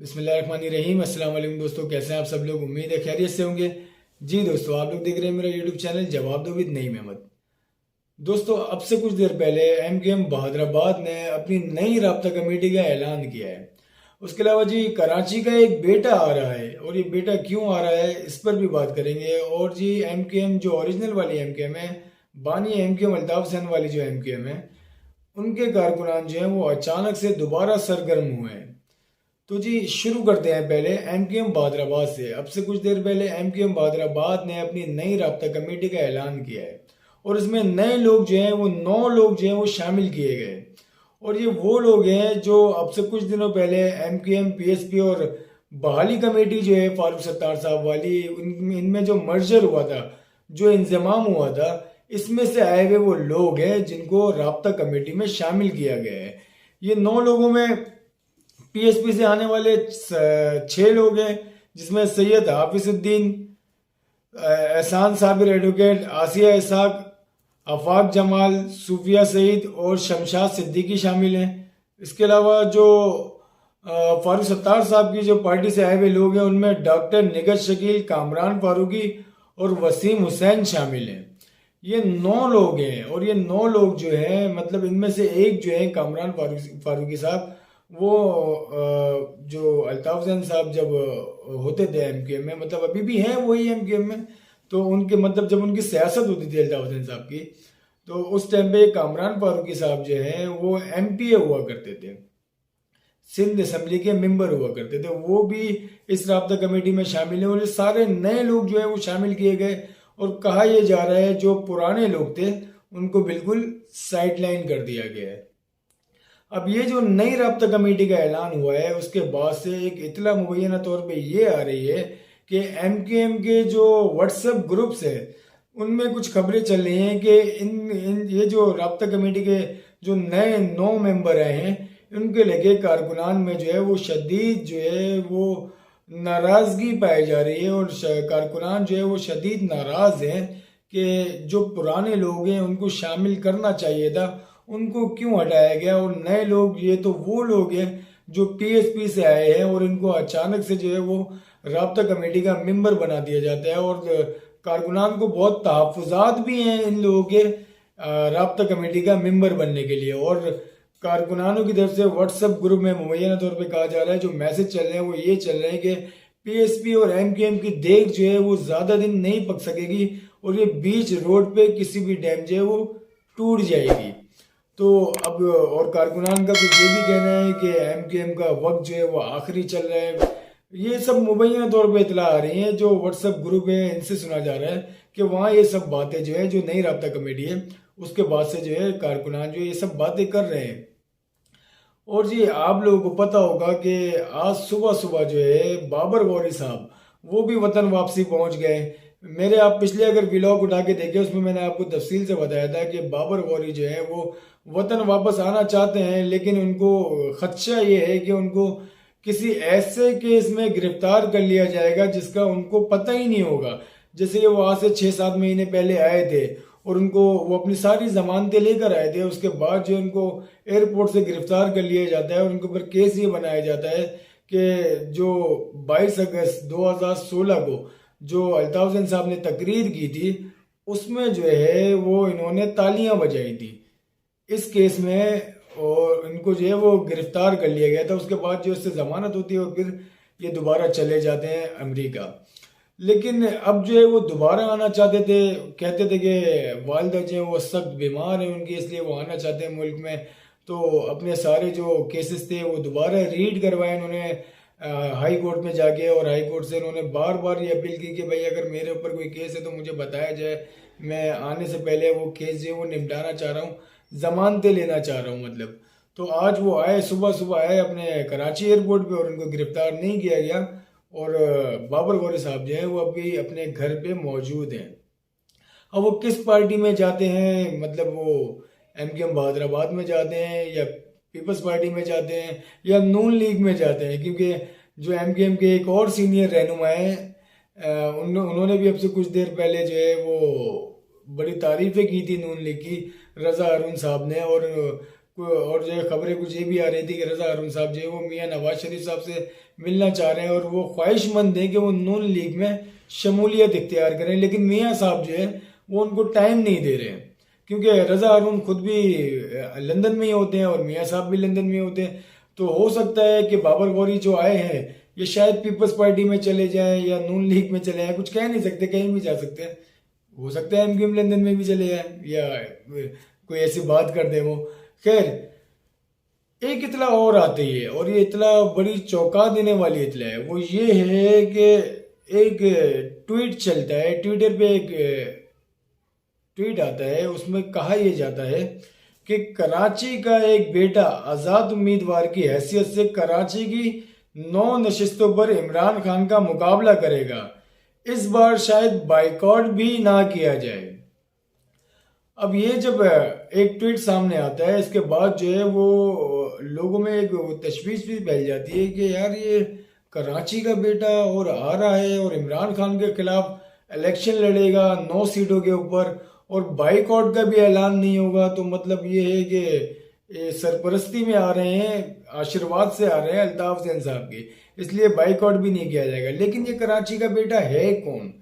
बिस्मिल्लाहिर्रहमानिर्रहीम। अस्सलाम वालेकुम दोस्तों, कैसे हैं आप सब लोग। उम्मीद है खैरियत से होंगे। जी दोस्तों, आप लोग देख रहे हैं मेरा यूट्यूब चैनल जवाब दो विद नईम अहमद। दोस्तों, अब से कुछ देर पहले एमकेएम बहादुराबाद ने अपनी नई राब्ता कमेटी का ऐलान किया है। उसके अलावा जी कराची का एक बेटा आ रहा है, और ये बेटा क्यों आ रहा है इस पर भी बात करेंगे। और जी एमकेएम जो ओरिजिनल वाली एमकेएम है, बानी एमकेएम अल्ताफ हुसैन वाली जो एमकेएम है, उनके कारकुनान जो हैं वो अचानक से दोबारा सरगर्म हुए हैं। तो जी शुरू करते हैं पहले एमकेएम बहादुराबाद से। अब से कुछ देर पहले एमकेएम बहादुराबाद ने अपनी नई राब्ता कमेटी का ऐलान किया है, और इसमें नए लोग जो हैं वो 9 लोग जो हैं वो शामिल किए गए। और ये वो लोग हैं जो अब से कुछ दिनों पहले एमकेएम पीएसपी और बहाली कमेटी जो है फारूक सत्तार साहब वाली, इनमें जो मर्जर हुआ था, जो इंजमाम हुआ था, इसमें से आए हुए वो लोग हैं जिनको राब्ता कमेटी में शामिल किया गया है। ये 9 लोगों में पीएसपी से आने वाले 6 लोग हैं, जिसमें सैयद हाफिजुद्दीन, एहसान साबिर एडवोकेट, आसिया इसाक, आफाक जमाल, सूफिया सईद और शमशाद सिद्दीकी शामिल हैं। इसके अलावा जो फारूक सत्तार साहब की जो पार्टी से आए हुए लोग हैं, उनमें डॉक्टर निगत शकील, कामरान फारूकी और वसीम हुसैन शामिल हैं। ये 9 लोग हैं, और ये 9 लोग जो हैं, मतलब इनमें से एक जो है कामरान फारूकी साहब, वो जो अल्ताफ हुसैन साहब जब होते थे एमकेएम में, मतलब अभी भी हैं वही एमकेएम में, तो उनके मतलब जब उनकी सियासत होती थी अल्ताफ हुसैन साहब की, तो उस टाइम पे कामरान फारूकी साहब जो हैं वो एमपीए हुआ करते थे, सिंध असम्बली के मेंबर हुआ करते थे। वो भी इस राब्ता कमेटी में शामिल हैं, और ये सारे नए लोग जो है वो शामिल किए गए। और कहा यह जा रहा है जो पुराने लोग थे उनको बिल्कुल साइडलाइन कर दिया गया है। अब ये जो नई राब्ता कमेटी का ऐलान हुआ है, उसके बाद से एक इतला मुबैना तौर पे ये आ रही है कि एमकेएम के जो व्हाट्सएप ग्रुप्स है, उनमें कुछ खबरें चल रही हैं कि इन ये जो राब्ता कमेटी के जो नए 9 मेंबर आए हैं, उनके लेके कारकुनान में जो है वो शदीद जो है वो नाराजगी पाई जा रही है। और कारकुनान जो है वो शदीद नाराज हैं कि जो पुराने लोग हैं उनको शामिल करना चाहिए था, उनको क्यों हटाया गया। और नए लोग, ये तो वो लोग हैं जो पीएसपी से आए हैं, और इनको अचानक से जो है वो राब्ता कमेटी का मेंबर बना दिया जाता है। और कारकुनान को बहुत तहफ़्फ़ुज़ात भी हैं इन लोगों के राब्ता कमेटी का मेंबर बनने के लिए। और कारकुनानों की तरफ से व्हाट्सएप ग्रुप में मुबैना तौर पे कहा जा रहा है, जो मैसेज चल रहे हैं वो ये चल रहे हैं कि पीएसपी और एमकेएम की देख जो है वो ज़्यादा दिन नहीं पक सकेगी, और ये बीच रोड पे किसी भी टाइम जो है वो टूट जाएगी। तो अब और कारकुनान का कुछ ये भी कहना है कि एमकेएम का वक्त जो है वो आखिरी चल रहा है। ये सब मुबैना तौर पे इतला आ रही हैं, जो व्हाट्सएप ग्रुप है इनसे सुना जा रहा है कि वहाँ ये सब बातें जो है, जो नई राब्ता कमेटी है उसके बाद से जो है कारकुनान जो है ये सब बातें कर रहे हैं। और जी आप लोगों को पता होगा कि आज सुबह सुबह जो है बाबर गौरी साहब वो भी वतन वापसी पहुंच गए। मेरे आप पिछले अगर व्लॉग उठा के देखे, उसमें मैंने आपको तफसील से बताया था कि बाबर गौरी जो है वो वतन वापस आना चाहते हैं, लेकिन उनको खदशा ये है कि उनको किसी ऐसे केस में गिरफ्तार कर लिया जाएगा जिसका उनको पता ही नहीं होगा। जैसे वो आज से 6-7 महीने पहले आए थे, और उनको वो अपनी सारी जमानतें लेकर आए थे, उसके बाद जो उनको एयरपोर्ट से गिरफ्तार कर लिया जाता है, और उनके ऊपर केस ये बनाया जाता है कि जो 22 अगस्त 2016 को जो अल्ताफ हुसैन साहब ने तकरीर की थी, उसमें जो है वो इन्होंने तालियां बजाई थी इस केस में, और इनको जो है वो गिरफ्तार कर लिया गया था। उसके बाद जो इससे जमानत होती है, और फिर ये दोबारा चले जाते हैं अमेरिका। लेकिन अब जो है वो दोबारा आना चाहते थे, कहते थे कि वालिदा जो है वो सख्त बीमार है उनकी, इसलिए वो आना चाहते हैं मुल्क में। तो अपने सारे जो केसेस थे वो दोबारा रीड करवाए उन्होंने हाई कोर्ट में जाके, और हाई कोर्ट से उन्होंने बार बार ये अपील की कि भाई अगर मेरे ऊपर कोई केस है तो मुझे बताया जाए, मैं आने से पहले वो केस जो है वो निपटाना चाह रहा हूँ, जमानतें लेना चाह रहा हूँ मतलब। तो आज वो आए, सुबह सुबह आए अपने कराची एयरपोर्ट पे, और उनको गिरफ्तार नहीं किया गया। और बाबर गौरी साहब जो है वो अभी अपने घर पे मौजूद हैं। अब वो किस पार्टी में जाते हैं, मतलब वो एमकेएम बहादुराबाद में जाते हैं, या पीपल्स पार्टी में जाते हैं, या नून लीग में जाते हैं, क्योंकि जो एमकेएम के एक और सीनियर रहनुमा हैं, उन्होंने भी अब से कुछ देर पहले जो है वो बड़ी तारीफें की थी नून लीग की, रजा अरुण साहब ने। और और जो है खबरें कुछ ये भी आ रही थी कि रजा हारून साहब जो है वो मियां नवाज शरीफ साहब से मिलना चाह रहे हैं और वो ख्वाहिशमंद हैं कि वो नून लीग में शमूलियत इख्तियार करें, लेकिन मियां साहब जो है वो उनको टाइम नहीं दे रहे हैं, क्योंकि रजा हारून खुद भी लंदन में ही होते हैं और मियां साहब भी लंदन में होते हैं। तो हो सकता है कि बाबर गौरी जो आए हैं ये शायद पीपल्स पार्टी में चले जाएं या नून लीग में चले जाएं, कुछ कह नहीं सकते, कहीं भी जा सकते हैं। हो सकता है एमक्यूएम लंदन में भी चले जाएं या कोई ऐसी बात कर दे वो। खैर, एक इतला और आती है और ये इतला बड़ी चौंका देने वाली इतला है। वो ये है कि एक ट्वीट चलता है, ट्विटर पे एक ट्वीट आता है, उसमें कहा यह जाता है कि कराची का एक बेटा आज़ाद उम्मीदवार की हैसियत से कराची की 9 नशिस्तों पर इमरान खान का मुकाबला करेगा, इस बार शायद बाइकआउट भी ना किया जाए। अब ये जब एक ट्वीट सामने आता है, इसके बाद जो है वो लोगों में एक तशवीश भी फैल जाती है कि यार ये कराची का बेटा और आ रहा है और इमरान खान के खिलाफ इलेक्शन लड़ेगा 9 सीटों के ऊपर और बाइकआउट का भी ऐलान नहीं होगा। तो मतलब ये है कि सरपरस्ती में आ रहे हैं, आशीर्वाद से आ रहे हैं अल्ताफ हुसैन साहब की, इसलिए बाइकआउट भी नहीं किया जाएगा। लेकिन ये कराची का बेटा है कौन?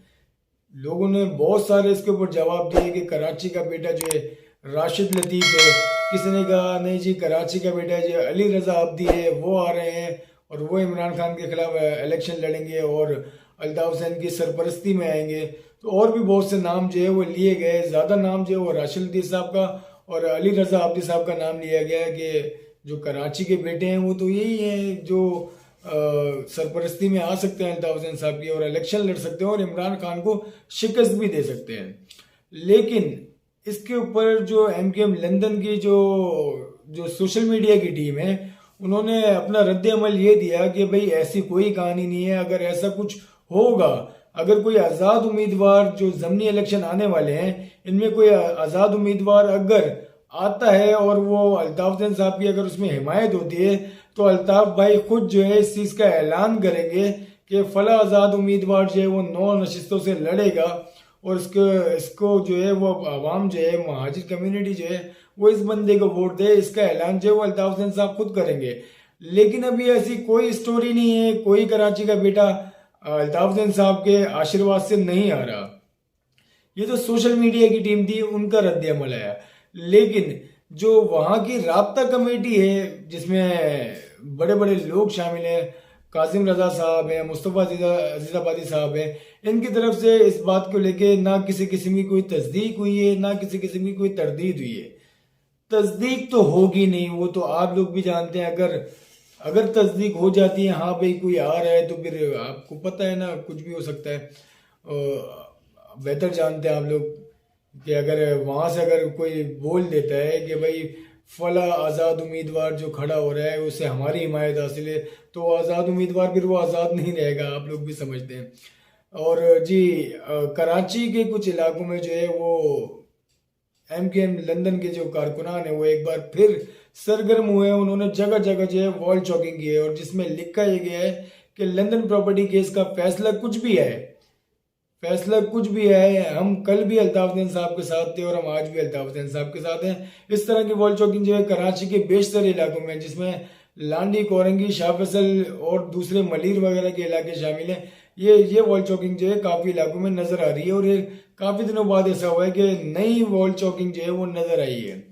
लोगों ने बहुत सारे इसके ऊपर जवाब दिए कि कराची का बेटा जो है राशिद लतीफ़ है, किसी ने कहा नहीं जी कराची का बेटा जो अली रजा अब्दी है वो आ रहे हैं और वो इमरान खान के खिलाफ इलेक्शन लड़ेंगे और अल्ताफ हुसैन की सरपरस्ती में आएंगे। तो और भी बहुत से नाम जो है वो लिए गए, ज़्यादा नाम जो है वो राशिद लतीफ़ साहब का और अली रजा अब्दी साहब का नाम लिया गया कि जो कराची के बेटे हैं वो तो यही हैं जो सरपरस्ती में आ सकते हैं अल्ताफ हुसैन साहब की और इलेक्शन लड़ सकते हैं और इमरान खान को शिकस्त भी दे सकते हैं। लेकिन इसके ऊपर जो एमकेएम लंदन की जो सोशल मीडिया की टीम है उन्होंने अपना रद्द अमल ये दिया कि भाई ऐसी कोई कहानी नहीं है, अगर ऐसा कुछ होगा, अगर कोई आज़ाद उम्मीदवार जो ज़मनी इलेक्शन आने वाले हैं इनमें कोई आज़ाद उम्मीदवार अगर आता है और वो अल्ताफ हुसैन साहब की अगर उसमें हिमायत होती है तो अल्ताफ भाई खुद जो है इस चीज़ का ऐलान करेंगे कि फला आज़ाद उम्मीदवार जो है वो 9 नशिस्तों से लड़ेगा और इसको जो है वो आवाम जो है महाजिर कम्युनिटी जो है वो इस बंदे को वोट दे, इसका ऐलान जो है वो अल्ताफ हुसैन साहब खुद करेंगे। लेकिन अभी ऐसी कोई स्टोरी नहीं है, कोई कराची का बेटा अल्ताफ हुसैन साहब के आशीर्वाद से नहीं आ रहा। ये तो सोशल मीडिया की टीम थी, उनका रद्द अमल आया। लेकिन जो वहाँ की राब्ता कमेटी है जिसमें बड़े बड़े लोग शामिल हैं, कासिम रजा साहब हैं, मुस्तफ़ा अजीज़ाबादी साहब हैं, इनकी तरफ से इस बात को लेके ना किसी किस्म की कोई तस्दीक हुई है ना किसी किस्म की कोई तरदीद हुई है। तस्दीक तो होगी नहीं, वो तो आप लोग भी जानते हैं। अगर तस्दीक हो जाती है हाँ भाई कोई आ रहा है तो फिर आपको पता है ना कुछ भी हो सकता है। बेहतर जानते हैं आप लोग कि अगर वहाँ से अगर कोई बोल देता है कि भाई फला आज़ाद उम्मीदवार जो खड़ा हो रहा है उससे हमारी हिमायत हासिल है तो आज़ाद उम्मीदवार फिर वो आज़ाद नहीं रहेगा, आप लोग भी समझते हैं। और जी कराची के कुछ इलाकों में जो है वो एमकेएम लंदन के जो कारकुनान है वो एक बार फिर सरगर्म हुए, उन्होंने जगह जगह जो है वॉल चॉकिंग की है और जिसमें लिखा ये गया है कि लंदन प्रॉपर्टी केस का फैसला कुछ भी है, फैसला कुछ भी है, हम कल भी अल्ताफ हुसैन साहब के साथ थे और हम आज भी अल्ताफ हुसैन साहब के साथ हैं। इस तरह की वॉल चॉकिंग जो है कराची के बेशतर इलाकों में जिसमें लांडी, कोरंगी, शाह फैसल और दूसरे मलीर वगैरह के इलाके शामिल हैं, ये वॉल चॉकिंग जो है काफ़ी इलाकों में नज़र आ रही है और ये काफ़ी दिनों बाद ऐसा हुआ है कि नई वॉल चॉकिंग जो है वो नज़र आई है।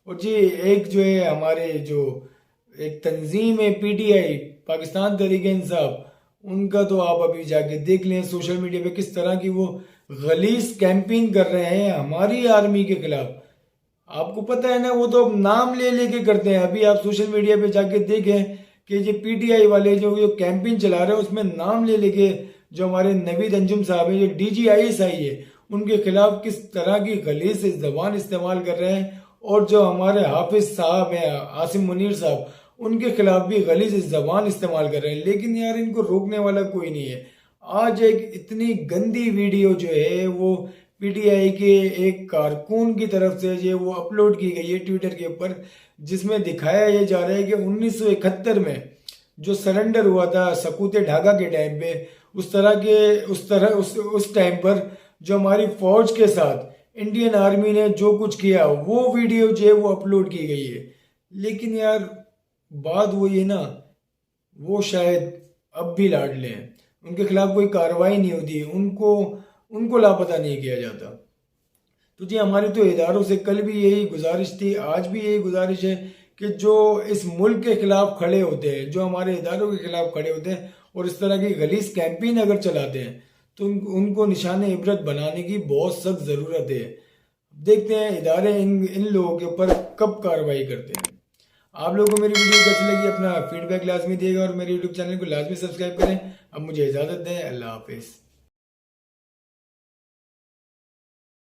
और जी एक जो है हमारे जो एक तंजीम है पीटीआई, पाकिस्तान तहरीक इंसाफ, उनका तो आप अभी जाके देख लें सोशल मीडिया पे किस तरह की वो गलीज कैंपिंग कर रहे हैं हमारी आर्मी के खिलाफ। आपको पता है ना वो तो नाम ले लेके करते हैं। अभी आप सोशल मीडिया पे जाके देखें कि ये पीटीआई वाले जो कैंपेन चला रहे हैं उसमें नाम ले लेके जो हमारे नवीद अंजुम साहब है, जो DGISI है, उनके खिलाफ किस तरह की गलीज जबान इस्तेमाल कर रहे हैं। और जो हमारे हाफिज साहब हैं आसिम मुनीर साहब, उनके खिलाफ भी गलीज जबान इस्तेमाल कर रहे हैं। लेकिन यार इनको रोकने वाला कोई नहीं है। आज एक इतनी गंदी वीडियो जो है वो पीटीआई के एक कारकुन की तरफ से जो वो अपलोड की गई है ट्विटर के ऊपर, जिसमें दिखाया ये जा रहा है कि 1971 में जो सरेंडर हुआ था सकूते ढाका के टाइम पे, उस टाइम पर जो हमारी फौज के साथ इंडियन आर्मी ने जो कुछ किया वो वीडियो जो है वो अपलोड की गई है। लेकिन यार बात वही है ना, वो शायद अब भी लाडले हैं, उनके खिलाफ कोई कार्रवाई नहीं होती, उनको उनको लापता नहीं किया जाता। तो जी हमारी तो इदारों से कल भी यही गुजारिश थी, आज भी यही गुजारिश है कि जो इस मुल्क के खिलाफ खड़े होते हैं, जो हमारे इदारों के खिलाफ खड़े होते हैं और इस तरह की गलीज कैंपेन अगर चलाते हैं तो उनको निशाने इबरत बनाने की बहुत सख्त ज़रूरत है। देखते हैं इदारे इन लोगों के ऊपर कब कार्रवाई करते हैं। आप लोगों को मेरी वीडियो कैसी लगी अपना फीडबैक लाजमी दिएगा और मेरे यूट्यूब चैनल को लाजमी सब्सक्राइब करें। अब मुझे इजाज़त दें, अल्लाह हाफिज़।